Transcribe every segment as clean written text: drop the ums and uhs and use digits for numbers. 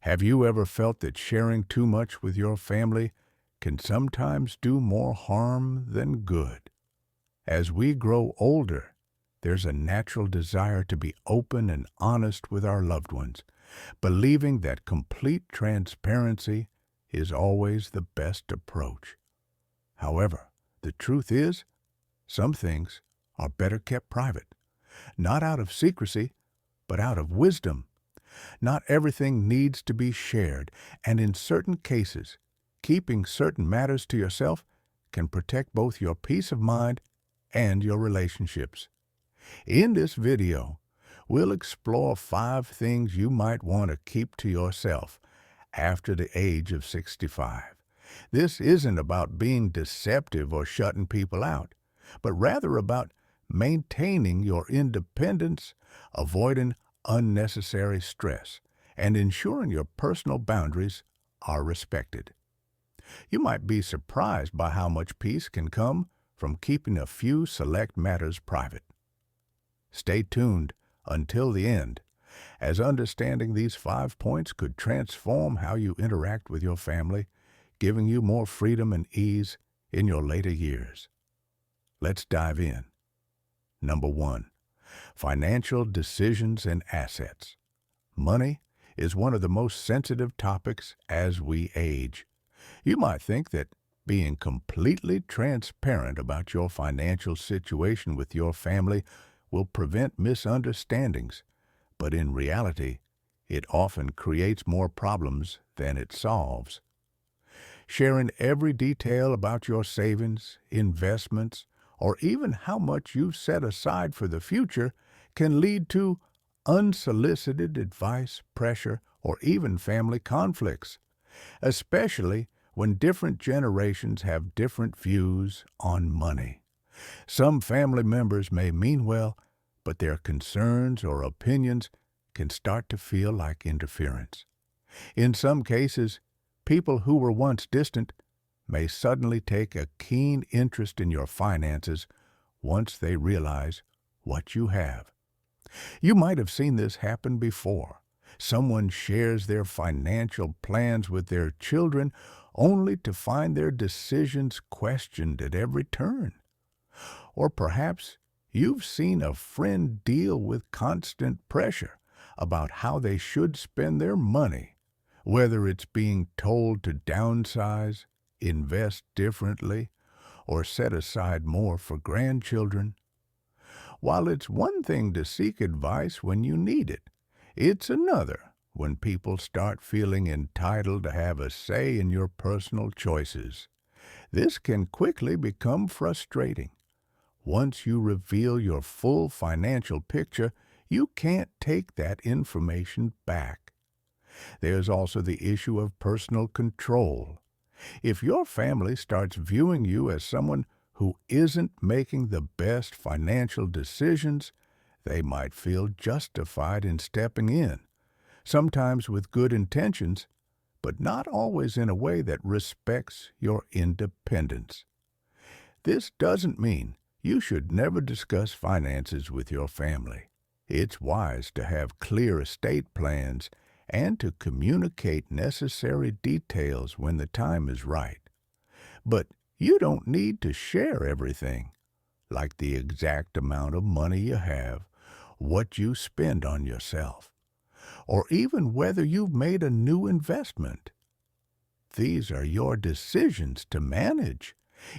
Have you ever felt that sharing too much with your family can sometimes do more harm than good? As we grow older, there's a natural desire to be open and honest with our loved ones, believing that complete transparency is always the best approach. However, the truth is, some things are better kept private, not out of secrecy, but out of wisdom. Not everything needs to be shared, and in certain cases, keeping certain matters to yourself can protect both your peace of mind and your relationships. In this video, we'll explore 5 things you might want to keep to yourself after the age of 65. This isn't about being deceptive or shutting people out, but rather about maintaining your independence, avoiding unnecessary stress, and ensuring your personal boundaries are respected. You might be surprised by how much peace can come from keeping a few select matters private. Stay tuned until the end, as understanding these 5 points could transform how you interact with your family, giving you more freedom and ease in your later years. Let's dive in. Number 1. Financial decisions and assets. Money is one of the most sensitive topics as we age. You might think that being completely transparent about your financial situation with your family will prevent misunderstandings, but in reality, it often creates more problems than it solves. Sharing every detail about your savings, investments, or even how much you've set aside for the future can lead to unsolicited advice, pressure, or even family conflicts, especially when different generations have different views on money. Some family members may mean well, but their concerns or opinions can start to feel like interference. In some cases, people who were once distant may suddenly take a keen interest in your finances once they realize what you have. You might have seen this happen before. Someone shares their financial plans with their children only to find their decisions questioned at every turn. Or perhaps you've seen a friend deal with constant pressure about how they should spend their money, whether it's being told to downsize, invest differently, or set aside more for grandchildren. While it's one thing to seek advice when you need it, it's another when people start feeling entitled to have a say in your personal choices. This can quickly become frustrating. Once you reveal your full financial picture, you can't take that information back. There's also the issue of personal control. If your family starts viewing you as someone who isn't making the best financial decisions, they might feel justified in stepping in, sometimes with good intentions, but not always in a way that respects your independence. This doesn't mean you should never discuss finances with your family. It's wise to have clear estate plans and to communicate necessary details when the time is right. But you don't need to share everything, like the exact amount of money you have, what you spend on yourself, or even whether you've made a new investment. These are your decisions to manage.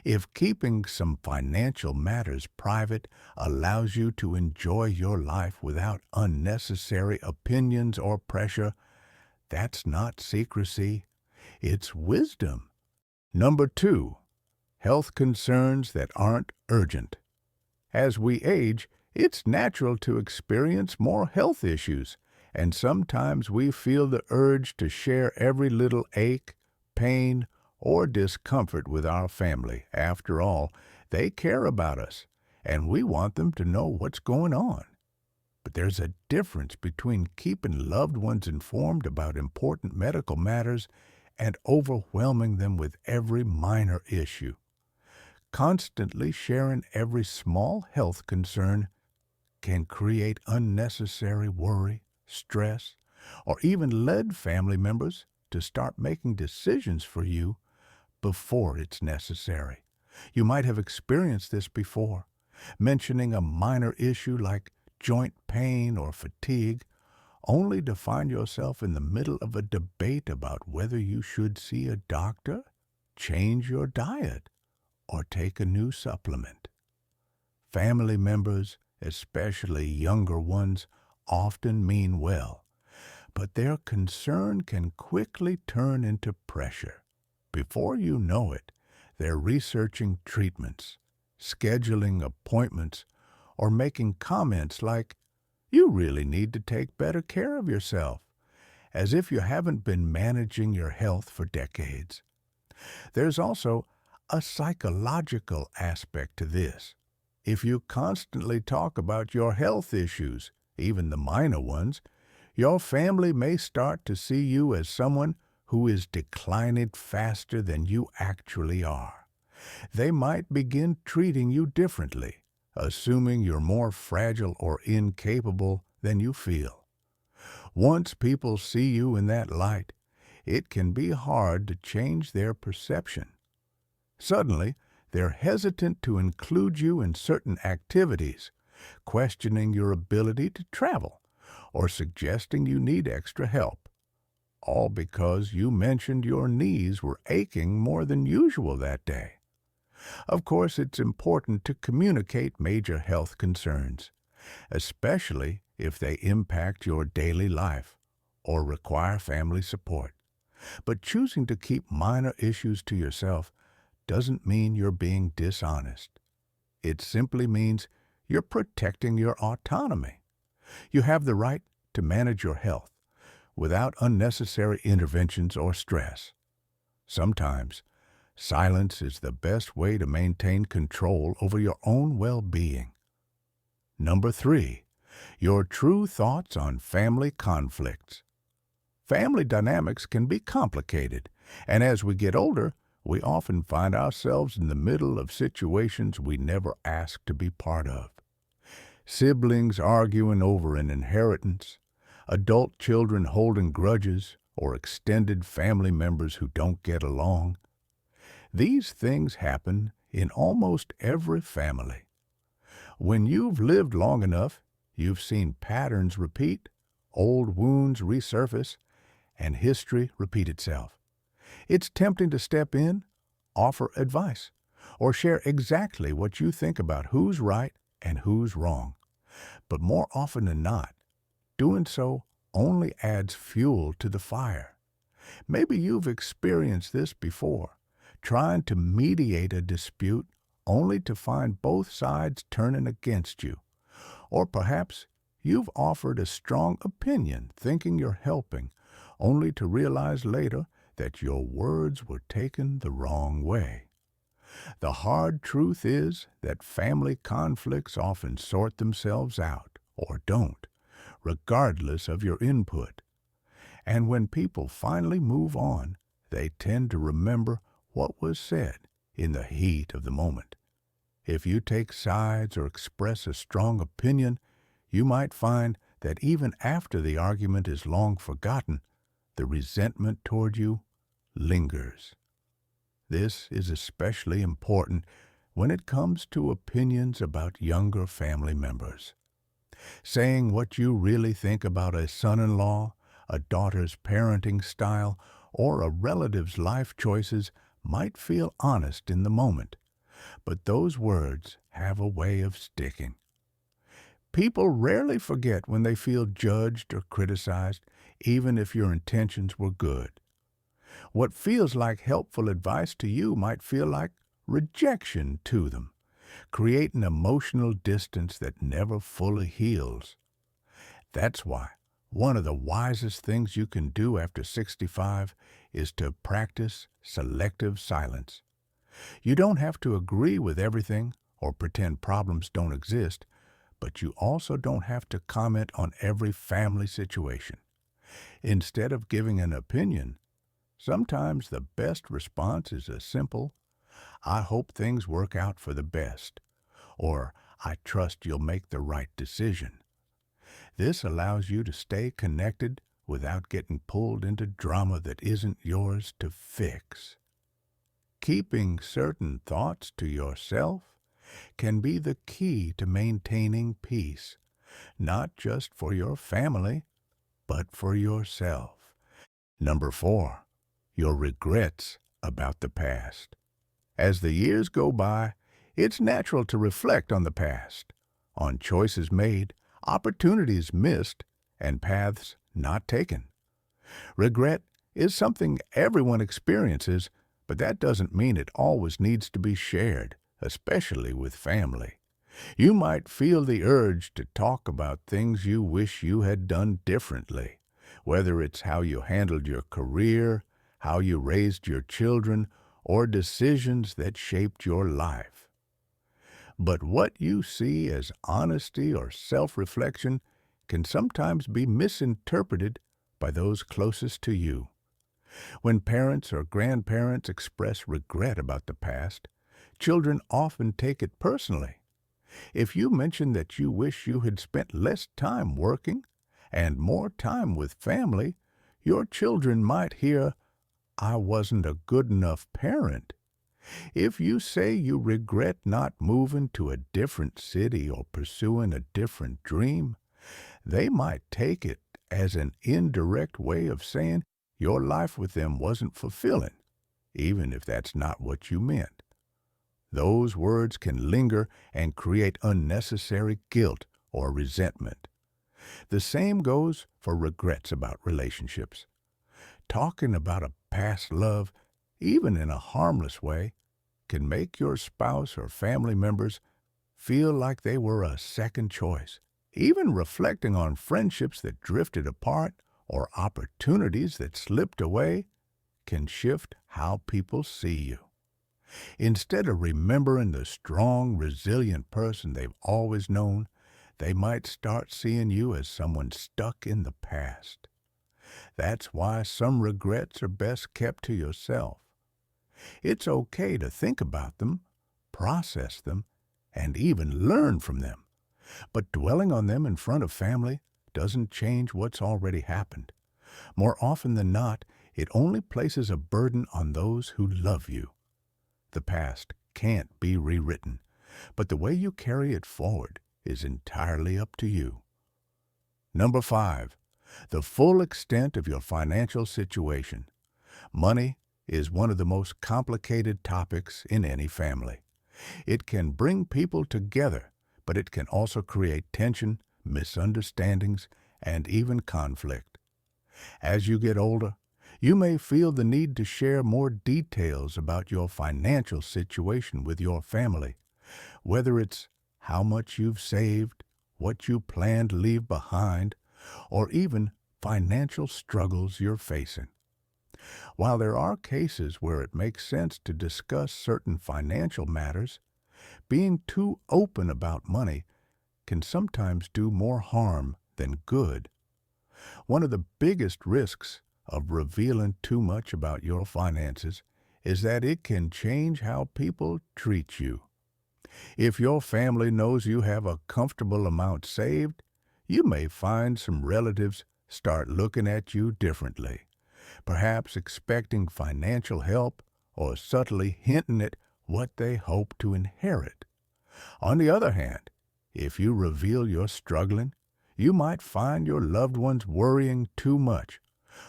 If keeping some financial matters private allows you to enjoy your life without unnecessary opinions or pressure, that's not secrecy, it's wisdom. Number 2, health concerns that aren't urgent. As we age, it's natural to experience more health issues, and sometimes we feel the urge to share every little ache, pain, or discomfort with our family. After all, they care about us, and we want them to know what's going on. But there's a difference between keeping loved ones informed about important medical matters and overwhelming them with every minor issue. Constantly sharing every small health concern can create unnecessary worry, stress, or even led family members to start making decisions for you before it's necessary. You might have experienced this before, mentioning a minor issue like joint pain or fatigue, only to find yourself in the middle of a debate about whether you should see a doctor, change your diet, or take a new supplement. Family members, especially younger ones, often mean well, but their concern can quickly turn into pressure. Before you know it, they're researching treatments, scheduling appointments, or making comments like, "You really need to take better care of yourself," as if you haven't been managing your health for decades. There's also a psychological aspect to this. If you constantly talk about your health issues, even the minor ones, your family may start to see you as someone who is declining faster than you actually are. They might begin treating you differently, assuming you're more fragile or incapable than you feel. Once people see you in that light, it can be hard to change their perception. Suddenly, they're hesitant to include you in certain activities, questioning your ability to travel, or suggesting you need extra help, all because you mentioned your knees were aching more than usual that day. Of course, it's important to communicate major health concerns, especially if they impact your daily life or require family support. But choosing to keep minor issues to yourself doesn't mean you're being dishonest. It simply means you're protecting your autonomy. You have the right to manage your health without unnecessary interventions or stress. Sometimes, silence is the best way to maintain control over your own well-being. Number 3, your true thoughts on family conflicts. Family dynamics can be complicated, and as we get older, we often find ourselves in the middle of situations we never asked to be part of. Siblings arguing over an inheritance, adult children holding grudges, or extended family members who don't get along. These things happen in almost every family. When you've lived long enough, you've seen patterns repeat, old wounds resurface, and history repeat itself. It's tempting to step in, offer advice, or share exactly what you think about who's right and who's wrong. But more often than not, doing so only adds fuel to the fire. Maybe you've experienced this before, trying to mediate a dispute only to find both sides turning against you. Or perhaps you've offered a strong opinion thinking you're helping, only to realize later that your words were taken the wrong way. The hard truth is that family conflicts often sort themselves out, or don't, regardless of your input. And when people finally move on, they tend to remember what was said in the heat of the moment. If you take sides or express a strong opinion, you might find that even after the argument is long forgotten, the resentment toward you lingers. This is especially important when it comes to opinions about younger family members. Saying what you really think about a son-in-law, a daughter's parenting style, or a relative's life choices might feel honest in the moment, but those words have a way of sticking. People rarely forget when they feel judged or criticized, even if your intentions were good. What feels like helpful advice to you might feel like rejection to them, creating emotional distance that never fully heals. That's why one of the wisest things you can do after 65 is to practice selective silence. You don't have to agree with everything or pretend problems don't exist, but you also don't have to comment on every family situation. Instead of giving an opinion, sometimes the best response is a simple, "I hope things work out for the best," or "I trust you'll make the right decision." This allows you to stay connected without getting pulled into drama that isn't yours to fix. Keeping certain thoughts to yourself can be the key to maintaining peace, not just for your family, but for yourself. Number 4, your regrets about the past. As the years go by, it's natural to reflect on the past, on choices made, opportunities missed, and paths not taken. Regret is something everyone experiences, but that doesn't mean it always needs to be shared, especially with family. You might feel the urge to talk about things you wish you had done differently, whether it's how you handled your career, how you raised your children, or decisions that shaped your life. But what you see as honesty or self-reflection can sometimes be misinterpreted by those closest to you. When parents or grandparents express regret about the past, children often take it personally. If you mention that you wish you had spent less time working and more time with family, your children might hear, "I wasn't a good enough parent." If you say you regret not moving to a different city or pursuing a different dream, they might take it as an indirect way of saying your life with them wasn't fulfilling, even if that's not what you meant. Those words can linger and create unnecessary guilt or resentment. The same goes for regrets about relationships. Talking about a past love, even in a harmless way, can make your spouse or family members feel like they were a second choice. Even reflecting on friendships that drifted apart or opportunities that slipped away can shift how people see you. Instead of remembering the strong, resilient person they've always known, they might start seeing you as someone stuck in the past. That's why some regrets are best kept to yourself. It's okay to think about them, process them, and even learn from them. But dwelling on them in front of family doesn't change what's already happened. More often than not, it only places a burden on those who love you. The past can't be rewritten, but the way you carry it forward is entirely up to you. Number 5, the full extent of your financial situation. Money is one of the most complicated topics in any family. It can bring people together, but it can also create tension, misunderstandings, and even conflict. As you get older, you may feel the need to share more details about your financial situation with your family, whether it's how much you've saved, what you plan to leave behind, or even financial struggles you're facing. While there are cases where it makes sense to discuss certain financial matters, being too open about money can sometimes do more harm than good. One of the biggest risks of revealing too much about your finances is that it can change how people treat you. If your family knows you have a comfortable amount saved, you may find some relatives start looking at you differently, perhaps expecting financial help or subtly hinting at what they hope to inherit. On the other hand, if you reveal you're struggling, you might find your loved ones worrying too much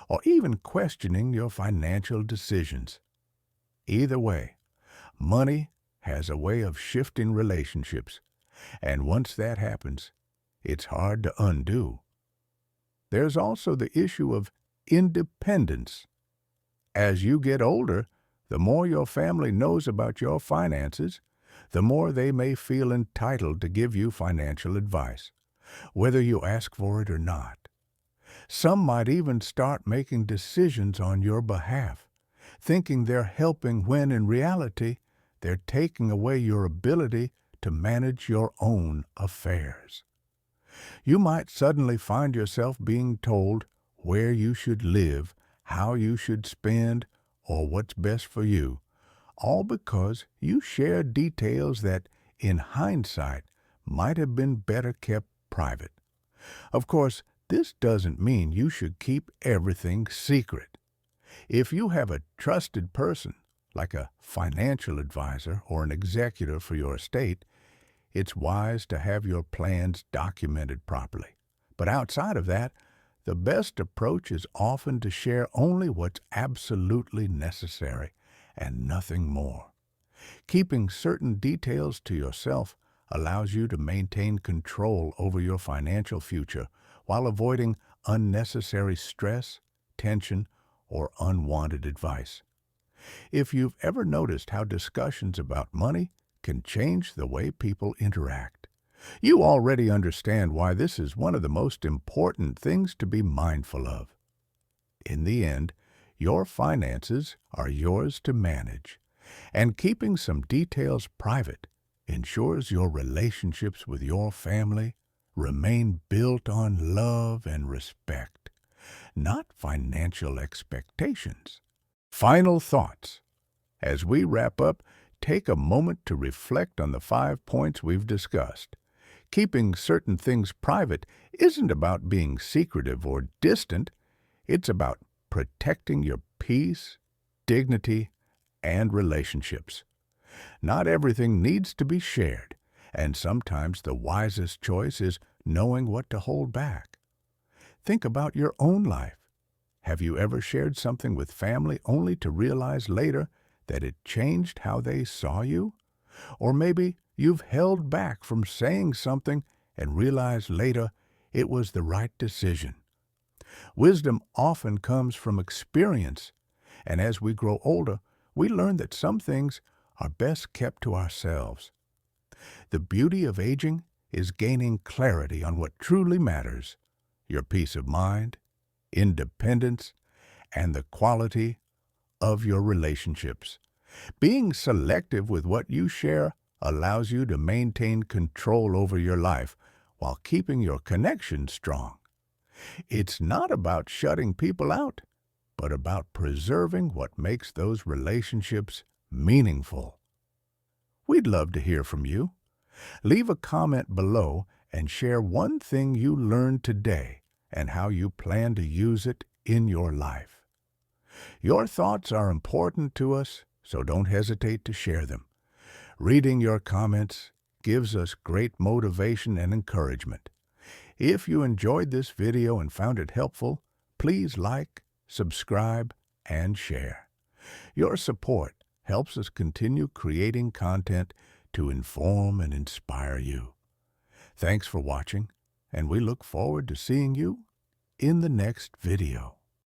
or even questioning your financial decisions. Either way, money has a way of shifting relationships, and once that happens, it's hard to undo. There's also the issue of independence. As you get older, the more your family knows about your finances, the more they may feel entitled to give you financial advice, whether you ask for it or not. Some might even start making decisions on your behalf, thinking they're helping when in reality they're taking away your ability to manage your own affairs. You might suddenly find yourself being told where you should live, how you should spend, or what's best for you, all because you shared details that, in hindsight, might have been better kept private. Of course, This doesn't mean you should keep everything secret. If you have a trusted person, like a financial advisor or an executor for your estate, it's wise to have your plans documented properly. But outside of that, the best approach is often to share only what's absolutely necessary and nothing more. Keeping certain details to yourself allows you to maintain control over your financial future while avoiding unnecessary stress, tension, or unwanted advice. If you've ever noticed how discussions about money can change the way people interact, you already understand why this is one of the most important things to be mindful of. In the end, your finances are yours to manage, and keeping some details private ensures your relationships with your family remain built on love and respect, not financial expectations. Final thoughts. As we wrap up, take a moment to reflect on the 5 points we've discussed. Keeping certain things private isn't about being secretive or distant. It's about protecting your peace, dignity, and relationships. Not everything needs to be shared, and sometimes the wisest choice is knowing what to hold back. Think about your own life. Have you ever shared something with family only to realize later that it changed how they saw you? Or maybe you've held back from saying something and realized later it was the right decision. Wisdom often comes from experience, and as we grow older, we learn that some things are best kept to ourselves. The beauty of aging is gaining clarity on what truly matters: your peace of mind, independence, and the quality of your relationships. Being selective with what you share allows you to maintain control over your life while keeping your connection strong. It's not about shutting people out, but about preserving what makes those relationships meaningful. We'd love to hear from you. Leave a comment below and share one thing you learned today and how you plan to use it in your life. Your thoughts are important to us, so don't hesitate to share them. Reading your comments gives us great motivation and encouragement. If you enjoyed this video and found it helpful, please like, subscribe, and share. Your support helps us continue creating content to inform and inspire you. Thanks for watching, and we look forward to seeing you in the next video.